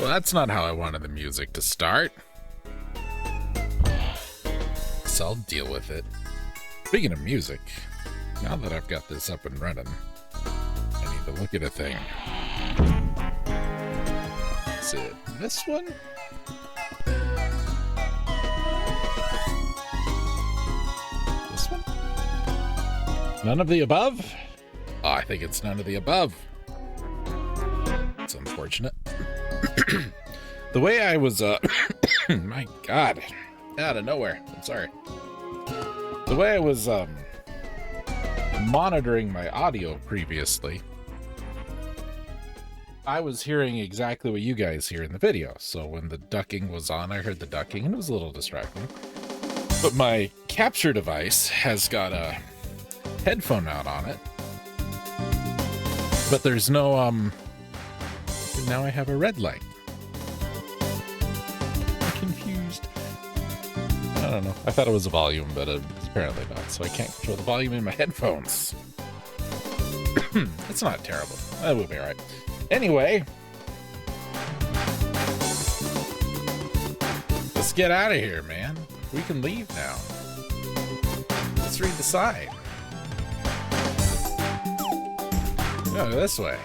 that's not how I wanted the music to start. So I'll deal with it. Speaking of music, now that I've got this up and running, I need to look at a thing. Is it this one? This one? None of the above? Oh, I think it's none of the above. It's unfortunate. The way I was, my God, out of nowhere. I'm sorry. The way I was, monitoring my audio previously, I was hearing exactly what you guys hear in the video. So when the ducking was on, I heard the ducking, and it was a little distracting. But my capture device has got a headphone out on it. But there's no, now I have a red light. I'm confused. I don't know. I thought it was a volume, but it's apparently not. So I can't control the volume in my headphones. It's not terrible. That will be all right. Anyway, let's get out of here, man. We can leave now. Let's read the sign. Go this way.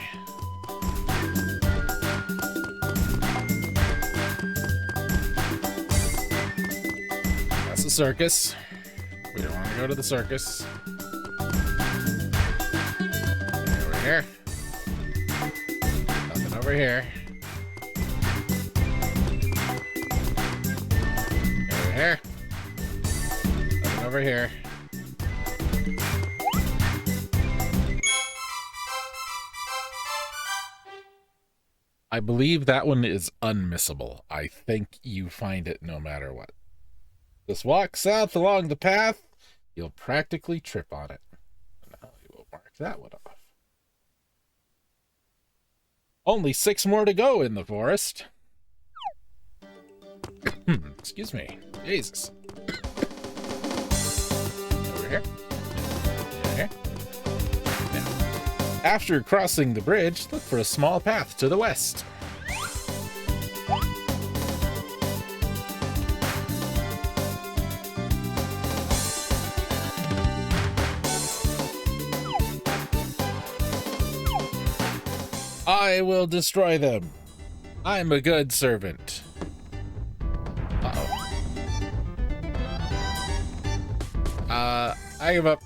That's the circus. We don't want to go to the circus. Over here. Nothing over here. Over here. Nothing over here. I believe that one is unmissable. I think you find it no matter what. Just walk south along the path, you'll practically trip on it. Now we will mark that one off. Only 6 more to go in the forest. Excuse me. Jesus. Over here. Over here. Now, after crossing the bridge, look for a small path to the west. I will destroy them. I'm a good servant. Uh-oh. I give up.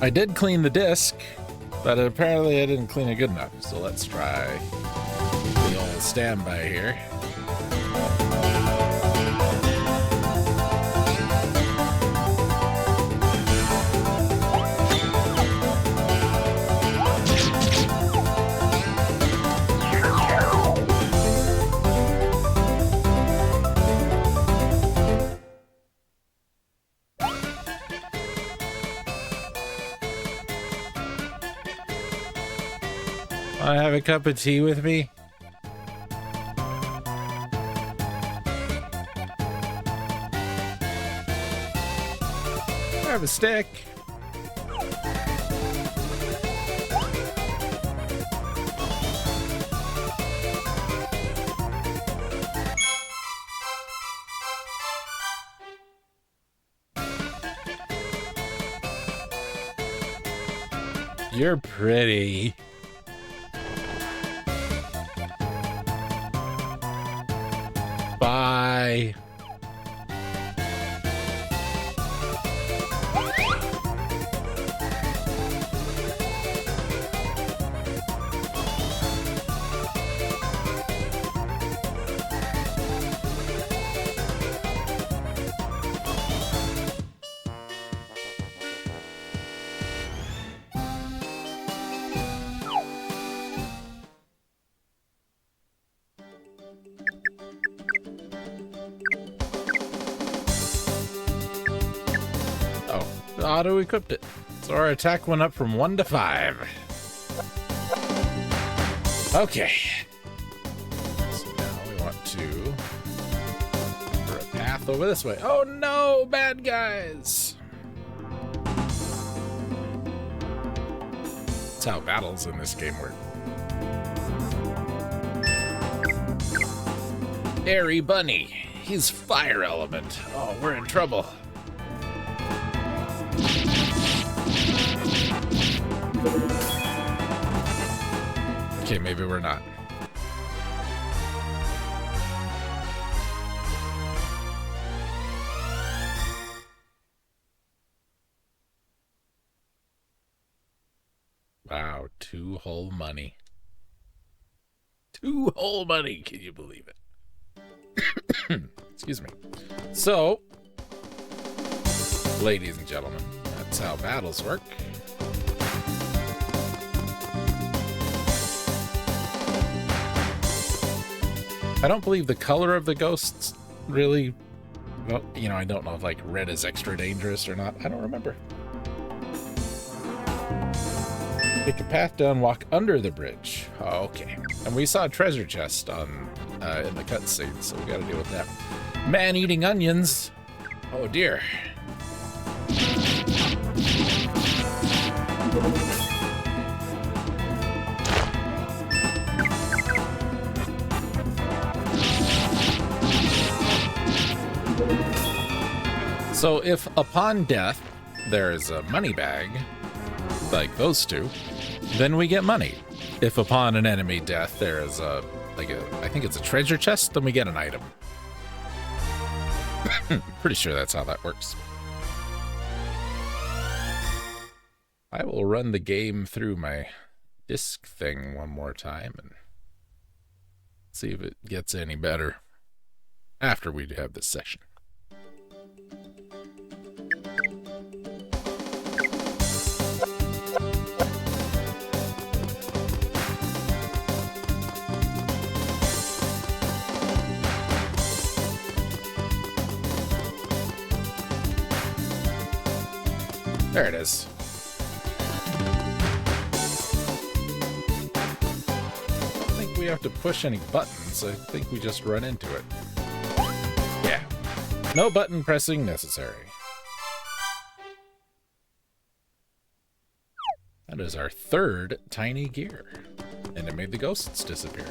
I did clean the disc, but apparently I didn't clean it good enough. So let's try the old standby here. I have a cup of tea with me. I have a stick. You're pretty. Bye. auto-equipped it. So our attack went up from 1 to 5. Okay. So now we want to for a path over this way. Oh no, bad guys! That's how battles in this game work. Airy Bunny. He's fire element. Oh, we're in trouble. Okay, maybe we're not. Wow, 2 whole money. 2 whole money, can you believe it? Excuse me. So, ladies and gentlemen, that's how battles work. I don't believe the color of the ghosts really, well, you know, I don't know if like red is extra dangerous or not. I don't remember. Take a path down, walk under the bridge. Okay. And we saw a treasure chest on in the cutscene, so we gotta deal with that. Man eating onions. Oh dear. So if upon death there is a money bag, like those two, then we get money. If upon an enemy death there is a, I think it's a treasure chest, then we get an item. Pretty sure that's how that works. I will run the game through my disc thing one more time and see if it gets any better after we have this session. There it is. I don't think we have to push any buttons. I think we just run into it. Yeah. No button pressing necessary. That is our 3rd tiny gear. And it made the ghosts disappear.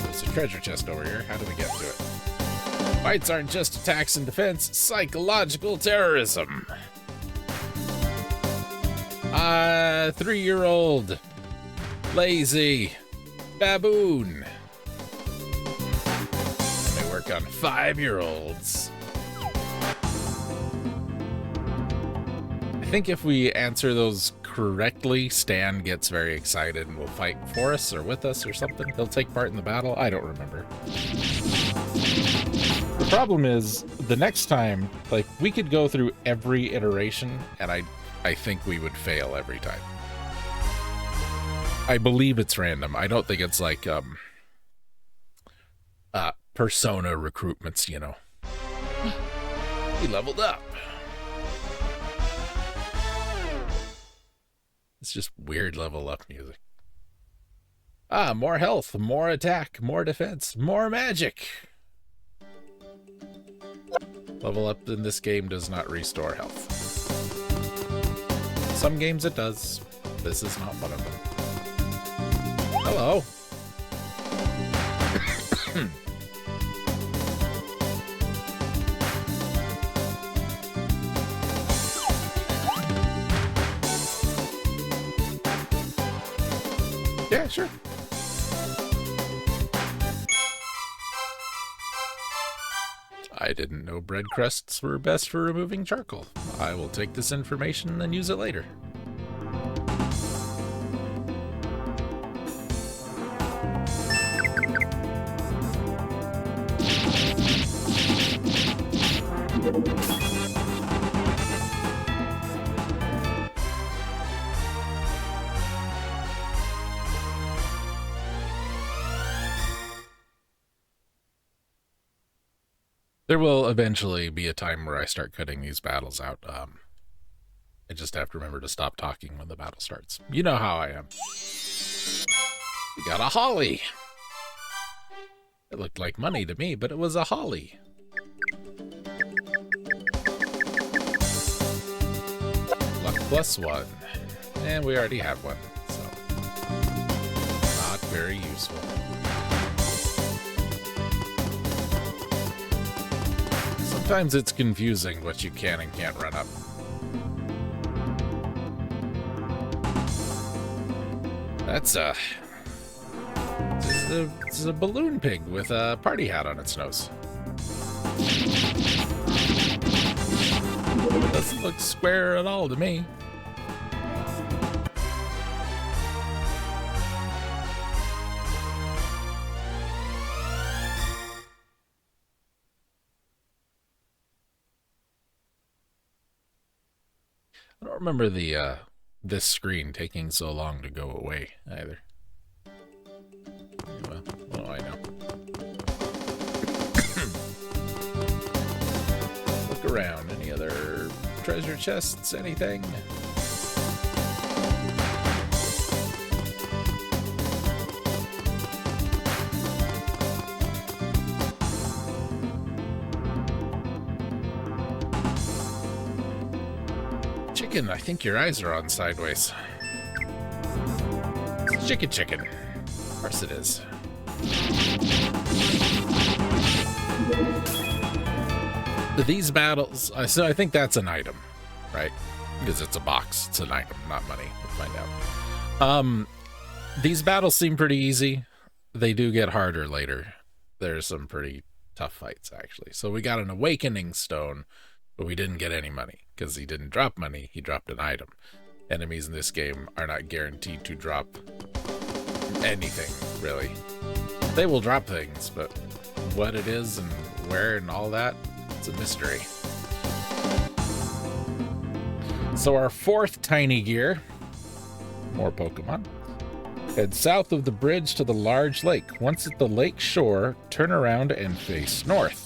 There's a treasure chest over here. How do we get to it? Fights aren't just attacks and defense, psychological terrorism. 3-year-old. Lazy. Baboon. And they work on 5-year-olds. I think if we answer those correctly, Stan gets very excited and will fight for us or with us or something. He'll take part in the battle. I don't remember. The problem is, the next time, like, we could go through every iteration, and I think we would fail every time. I believe it's random. I don't think it's like, persona recruitments, you know. We leveled up. It's just weird level up music. More health, more attack, more defense, more magic. Level up in this game does not restore health. Some games it does. This is not one of them. Hello. Yeah, sure. I didn't know bread crusts were best for removing charcoal. I will take this information and use it later. There will eventually be a time where I start cutting these battles out. I just have to remember to stop talking when the battle starts. You know how I am. We got a holly. It looked like money to me, but it was a holly. Luck +1. And we already have one, so not very useful. Sometimes it's confusing what you can and can't run up. That's it's a balloon pig with a party hat on its nose. Doesn't look square at all to me. I don't remember the this screen taking so long to go away either. Well, what do I know? Look around. Any other treasure chests? Anything? Chicken, I think your eyes are on sideways. It's chicken. Of course it is. These battles, so I think that's an item, right? Because it's a box. It's an item, not money. We'll find out. These battles seem pretty easy. They do get harder later. There's some pretty tough fights, actually. So we got an awakening stone, but we didn't get any money because he didn't drop money. He dropped an item. Enemies in this game are not guaranteed to drop anything, really. They will drop things, but what it is and where and all that, it's a mystery. So our fourth tiny gear, more Pokemon, head south of the bridge to the large lake. Once at the lake shore, turn around and face north.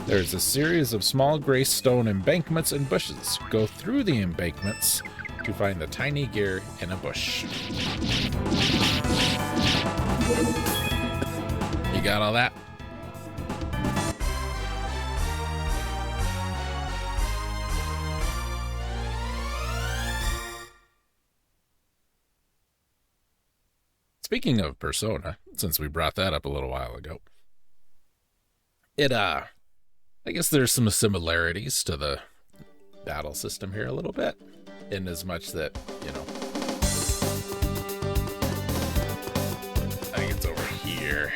There's a series of small gray stone embankments and bushes. Go through the embankments to find the tiny gear in a bush. You got all that? Speaking of Persona, since we brought that up a little while ago, I guess there's some similarities to the battle system here a little bit, in as much that, you know, I think it's over here.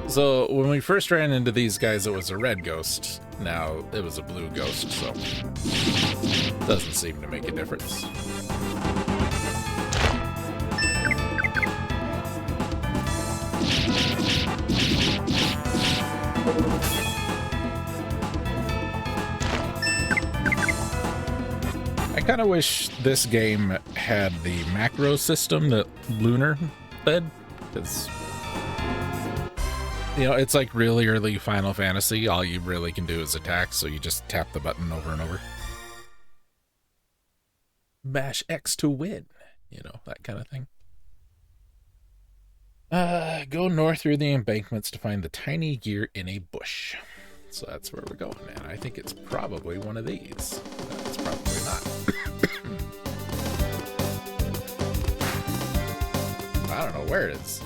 So when we first ran into these guys, it was a red ghost. Now it was a blue ghost, so doesn't seem to make a difference. I kind of wish this game had the macro system that Lunar did, because, you know, it's like really early Final Fantasy. All you really can do is attack, so you just tap the button over and over. Mash X to win, you know, that kind of thing. Go north through the embankments to find the tiny gear in a bush. So that's where we're going, and I think it's probably one of these. It's probably not. I don't know where it is.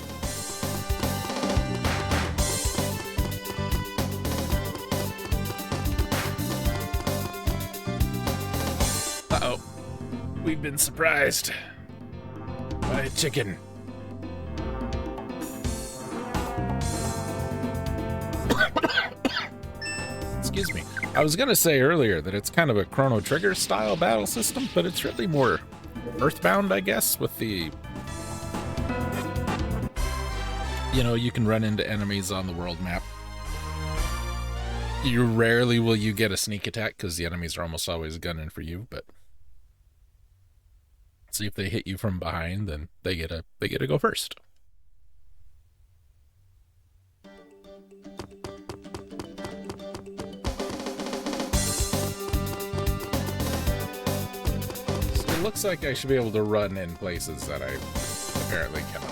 Uh-oh. We've been surprised by a chicken. Excuse me. I was going to say earlier that it's kind of a Chrono Trigger style battle system, but it's really more Earthbound, I guess, with the, you know, you can run into enemies on the world map. You rarely will you get a sneak attack because the enemies are almost always gunning for you, but See if they hit you from behind, then they get to go first. So it looks like I should be able to run in places that I apparently cannot.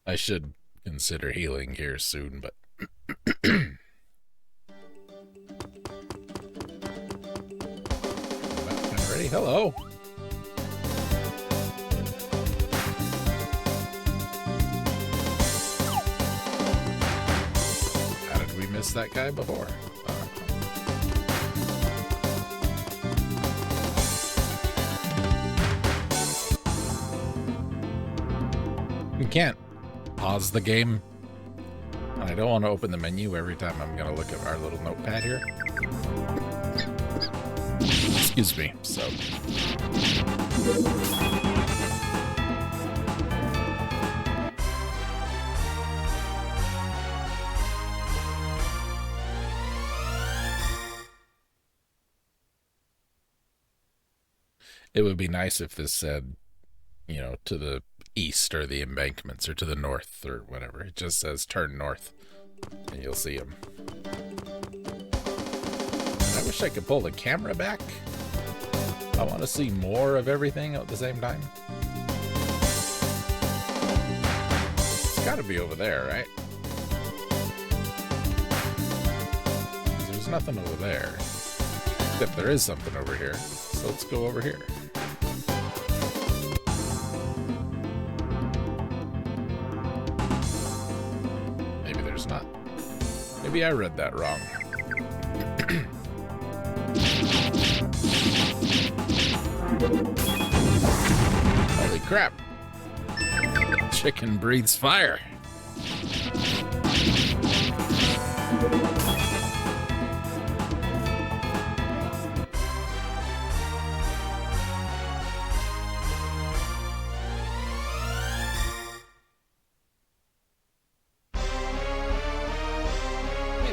I should consider healing here soon, but I'm ready. Hello. How did we miss that guy before? You can't pause the game. And I don't want to open the menu every time I'm going to look at our little notepad here. Excuse me. So. It would be nice if this said, you know, to the east or the embankments or to the north or whatever. It just says turn north and you'll see them. I wish I could pull the camera back. I want to see more of everything at the same time. It's got to be over there, right? There's nothing over there. Except there is something over here. So let's go over here. Not. Maybe I read that wrong. Holy crap. Chicken breathes fire.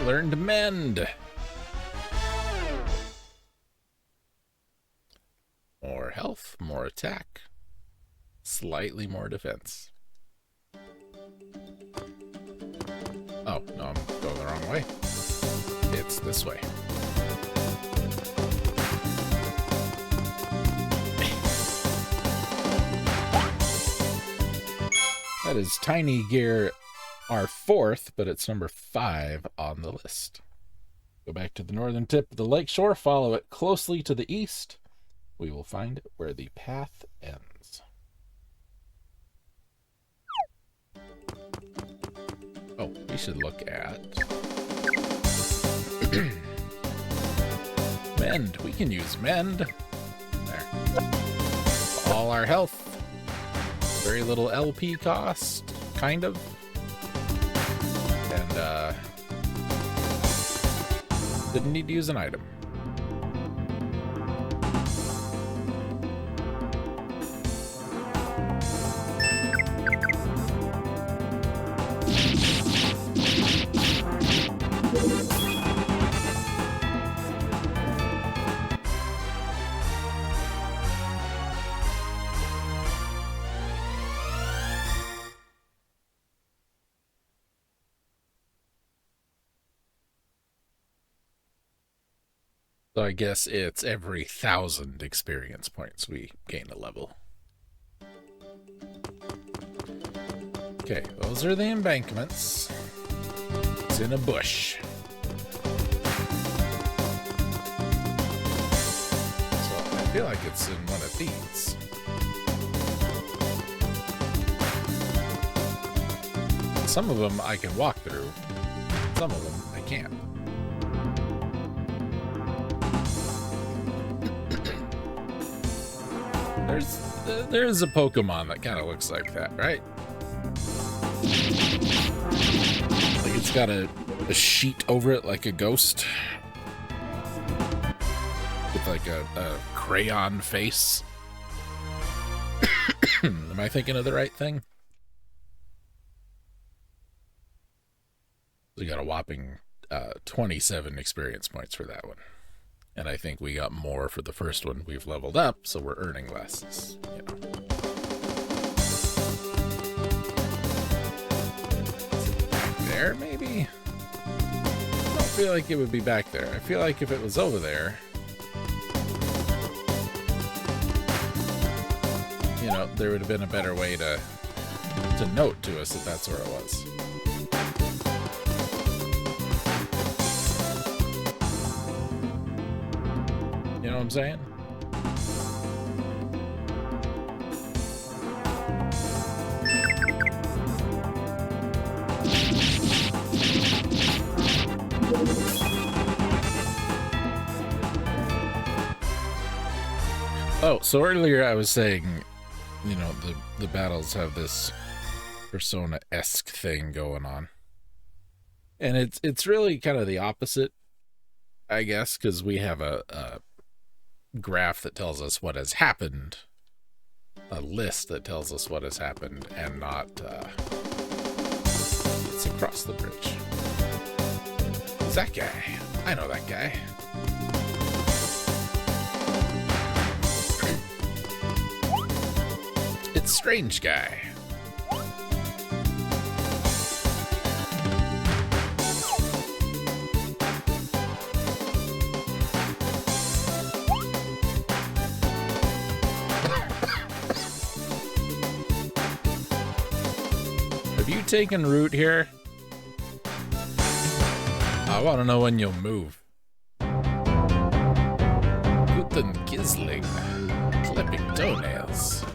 Learn to mend. More health, more attack, slightly more defense. Oh, no, I'm going the wrong way. It's this way. That is Tiny Gear, our fourth, but it's number 5 on the list. Go back to the northern tip of the lakeshore, follow it closely to the east. We will find where the path ends. Oh, we should look at mend. We can use mend. There. All our health. Very little LP cost, kind of. And didn't need to use an item. So I guess it's every 1,000 experience points we gain a level. Okay, those are the embankments. It's in a bush. So I feel like it's in one of these. Some of them I can walk through. Some of them I can't. There's a Pokemon that kind of looks like that, right? Like it's got a sheet over it like a ghost. With like a crayon face. Am I thinking of the right thing? We got a whopping 27 experience points for that one. And I think we got more for the first one. We've leveled up, so we're earning less. You know. Back there, maybe? I don't feel like it would be back there. I feel like if it was over there, you know, there would have been a better way to note to us that that's where it was. You know what I'm saying? Oh, so earlier I was saying, you know, the battles have this Persona-esque thing going on. And it's really kind of the opposite, I guess, because we have a graph that tells us what has happened, a list that tells us what has happened, and not it's across the bridge. Who's that guy? I know that guy. It's Strange Guy. Have you taken root here? I want to know when you'll move. Guten Kisling, clipping toenails.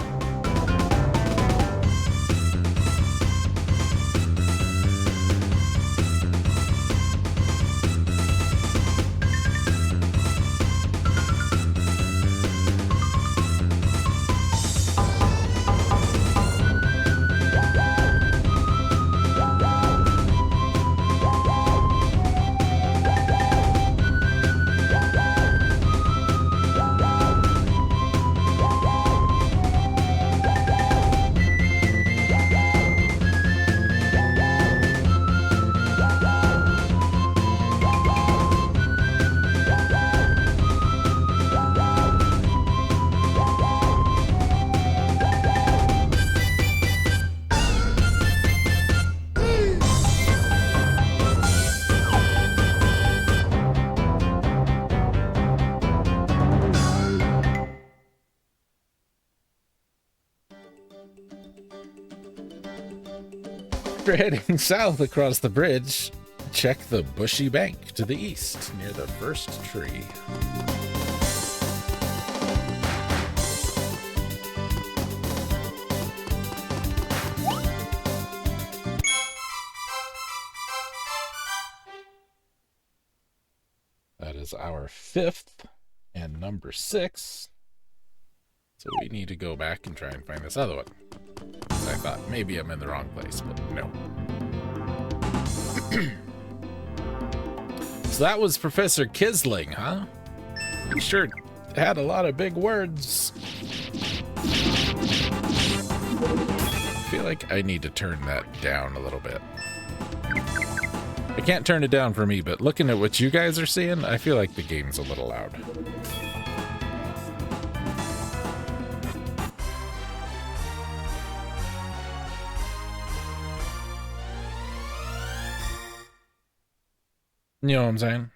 After heading south across the bridge, check the bushy bank to the east near the first tree. That is our 5th and number 6. So we need to go back and try and find this other one. I thought maybe I'm in the wrong place, but no. So that was Professor Kisling, huh? He sure had a lot of big words. I feel like I need to turn that down a little bit. I can't turn it down for me, but looking at what you guys are seeing, I feel like the game's a little loud. You know what I'm saying?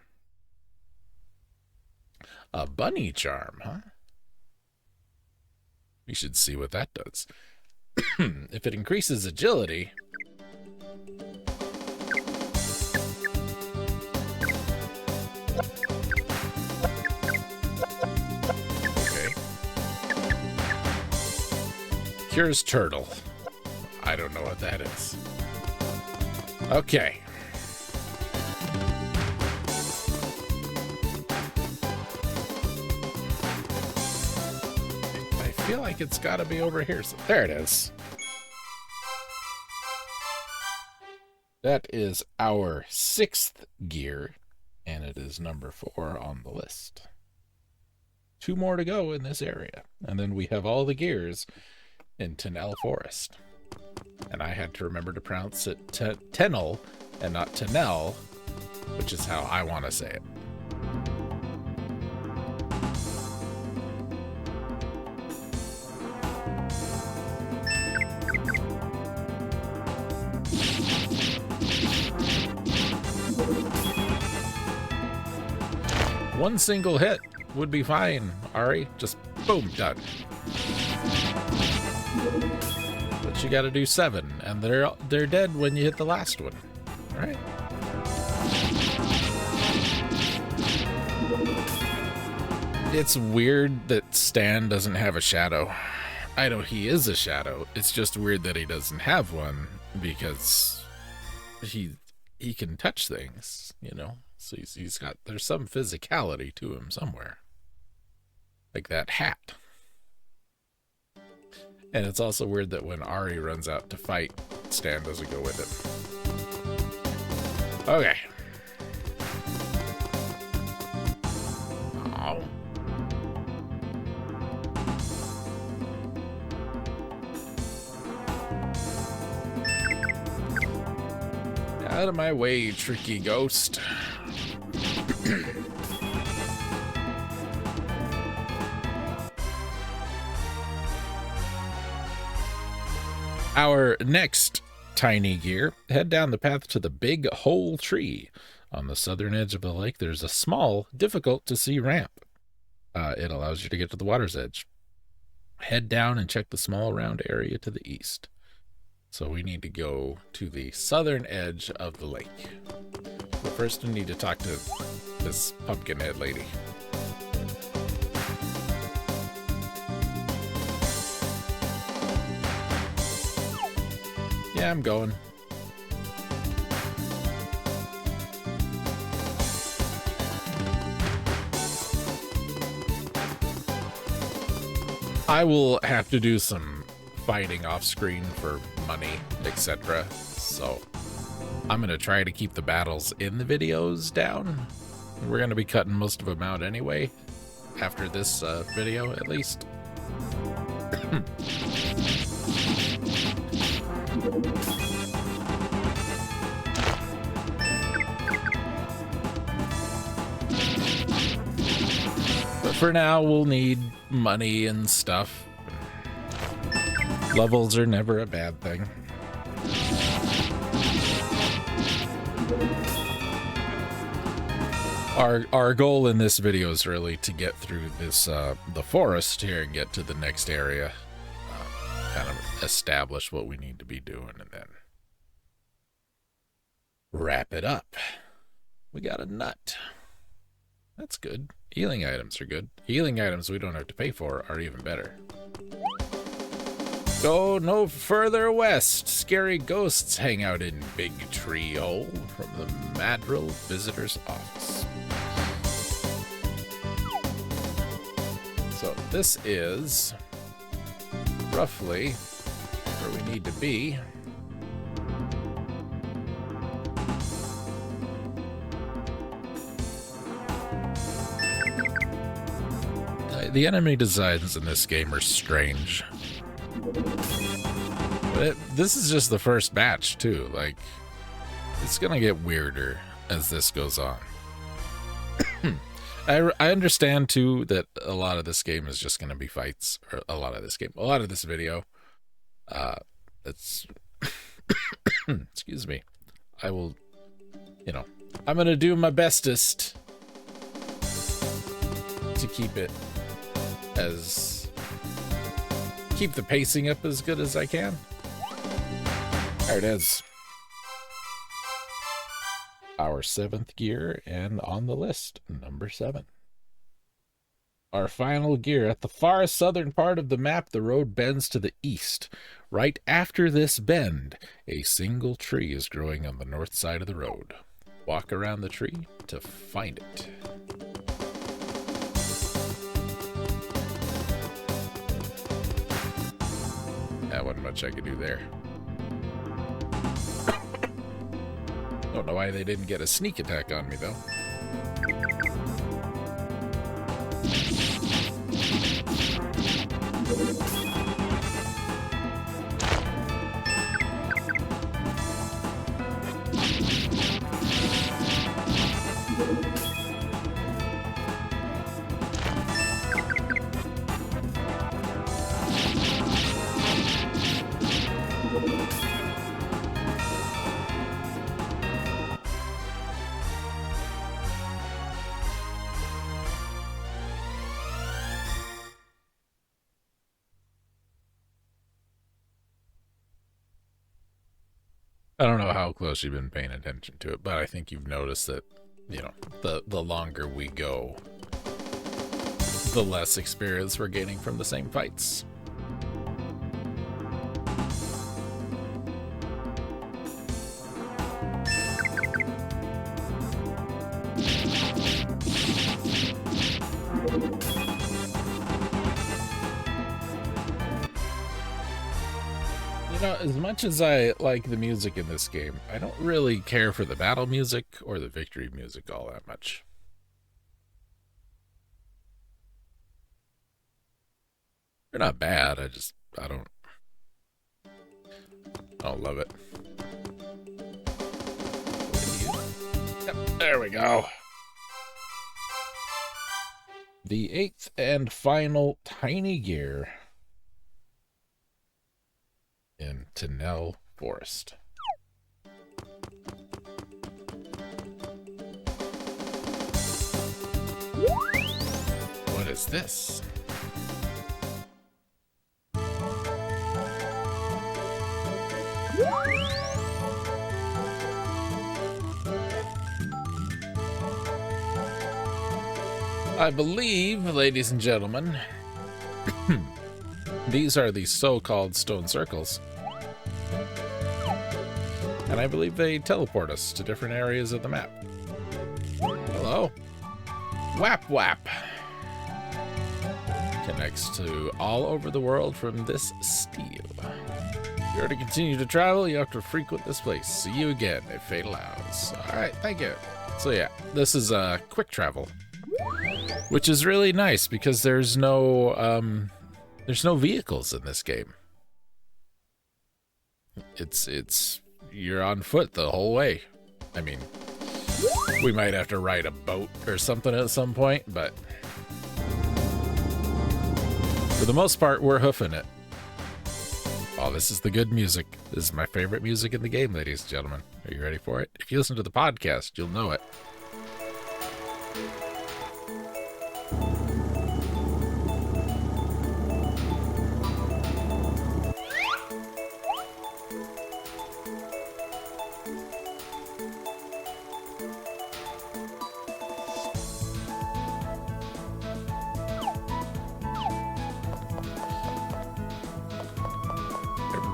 A bunny charm, huh? We should see what that does. If it increases agility... Okay. Cures turtle. I don't know what that is. Okay. I feel like it's got to be over here. So there it is. That is our 6th gear, and it is number 4 on the list. 2 more to go in this area, and then we have all the gears in Tenel Forest. And I had to remember to pronounce it Tenel and not Tenel, which is how I want to say it. One single hit would be fine, Ari. Just boom, done. But you gotta do 7, and they're dead when you hit the last one. All right? It's weird that Stan doesn't have a shadow. I know he is a shadow. It's just weird that he doesn't have one, because he can touch things, you know? So there's some physicality to him somewhere. Like that hat. And it's also weird that when Ari runs out to fight, Stan doesn't go with him. Okay. Oh. Out of my way, tricky ghost. Our next tiny gear, head down the path to the big hole tree. On the southern edge of the lake, there's a small, difficult to see ramp. It allows you to get to the water's edge. Head down and check the small round area to the east. So we need to go to the southern edge of the lake. But first we need to talk to this pumpkinhead lady. Yeah, I'm going. I will have to do some fighting off screen for money, etc. So I'm going to try to keep the battles in the videos down. We're going to be cutting most of them out anyway, after this video at least. But for now, we'll need money and stuff. Levels are never a bad thing. Our goal in this video is really to get through this the forest here and get to the next area, kind of establish what we need to be doing, and then wrap it up. We got a nut. That's good. Healing items are good. Healing items we don't have to pay for are even better. Go no further west. Scary ghosts hang out in Big Tree Hole from the Madrill Visitor's Office. So this is roughly where we need to be. The enemy designs in this game are strange. But this is just the first batch, too. Like, it's gonna get weirder as this goes on. I understand, too, that a lot of this game is just gonna be fights. Or a lot of this video. It's... Excuse me. I will... You know, I'm gonna do my bestest to keep it as... keep the pacing up as good as I can. There it is. Our 7th gear, and on the list, number 7. Our final gear. At the far southern part of the map, the road bends to the east. Right after this bend, a single tree is growing on the north side of the road. Walk around the tree to find it. That wasn't much I could do there. Don't know why they didn't get a sneak attack on me, though. I don't know how close you've been paying attention to it, but I think you've noticed that, you know, the longer we go, the less experience we're gaining from the same fights. You know, as much as I like the music in this game, I don't really care for the battle music or the victory music all that much. They're not bad, I don't love it. Yep, there we go. The 8th and final tiny gear in Tunnel Forest. What is this? I believe, ladies and gentlemen, these are the so-called stone circles. And I believe they teleport us to different areas of the map. Hello. Whap Whap. Connects to all over the world from this steel. If you're to continue to travel, you have to frequent this place. See you again if fate allows. Alright, thank you. So yeah, this is quick travel. Which is really nice because there's no vehicles in this game. It's you're on foot the whole way. I mean, we might have to ride a boat or something at some point, but for the most part, we're hoofing it. Oh, this is the good music. This is my favorite music in the game, ladies and gentlemen. Are you ready for it? If you listen to the podcast, you'll know it.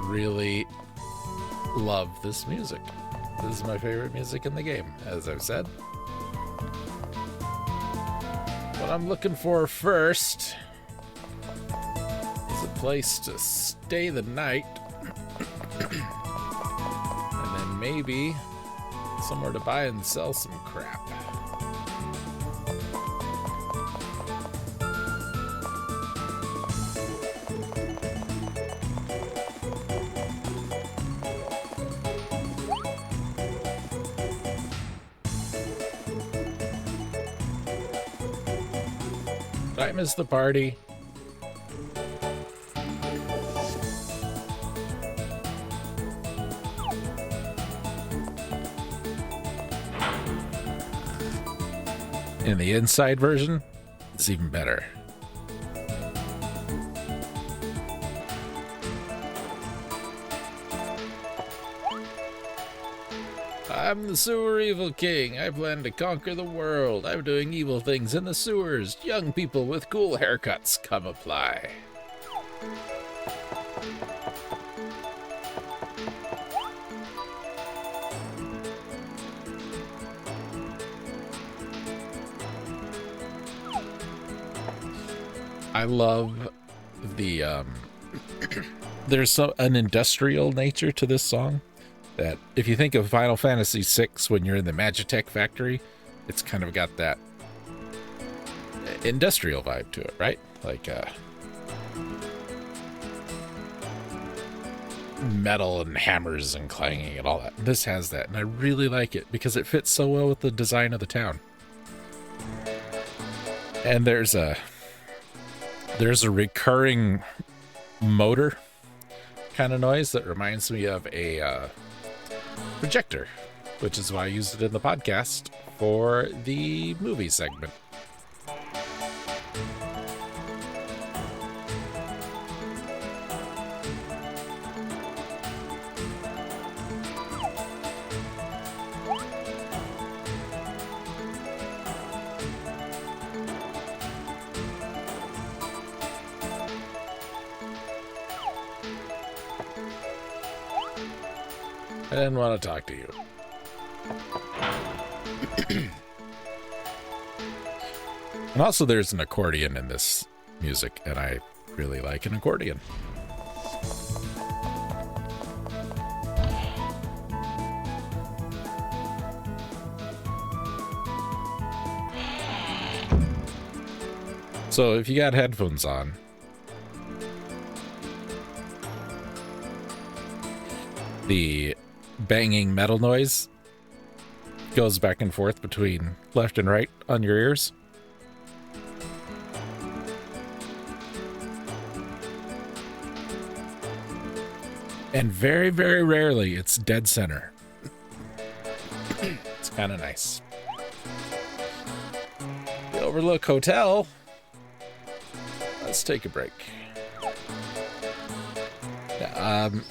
Really love this music. This is my favorite music in the game, as I've said. What I'm looking for first is a place to stay the night, and then maybe somewhere to buy and sell some crap. Time is the party. In the inside version, it's even better. I'm the sewer evil king. I plan to conquer the world. I'm doing evil things in the sewers. Young people with cool haircuts, come apply. I love the, there's an industrial nature to this song that if you think of Final Fantasy VI when you're in the Magitech factory, it's kind of got that industrial vibe to it, right? Like, metal and hammers and clanging and all that. This has that, and I really like it because it fits so well with the design of the town. And there's a recurring motor kind of noise that reminds me of a projector, which is why I used it in the podcast for the movie segment. I didn't want to talk to you. And also there's an accordion in this music, and I really like an accordion. So if you got headphones on, the banging metal noise goes back and forth between left and right on your ears. And very, very rarely it's dead center. It's kind of nice. The Overlook Hotel. Let's take a break.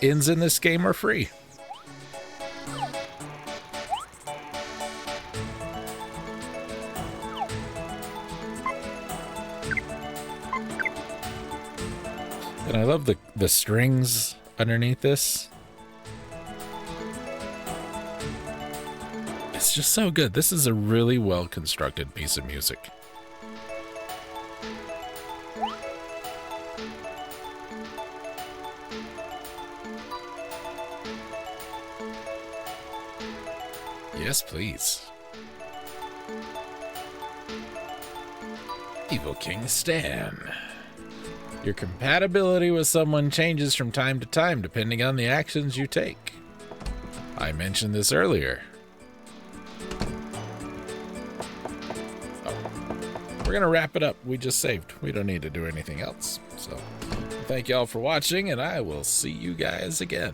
Inns in this game are free. And I love the strings underneath this. It's just so good. This is a really well constructed piece of music. Yes, please. Evil King Stan. Your compatibility with someone changes from time to time depending on the actions you take. I mentioned this earlier. Oh, we're gonna wrap it up. We just saved. We don't need to do anything else. So, thank y'all for watching, and I will see you guys again.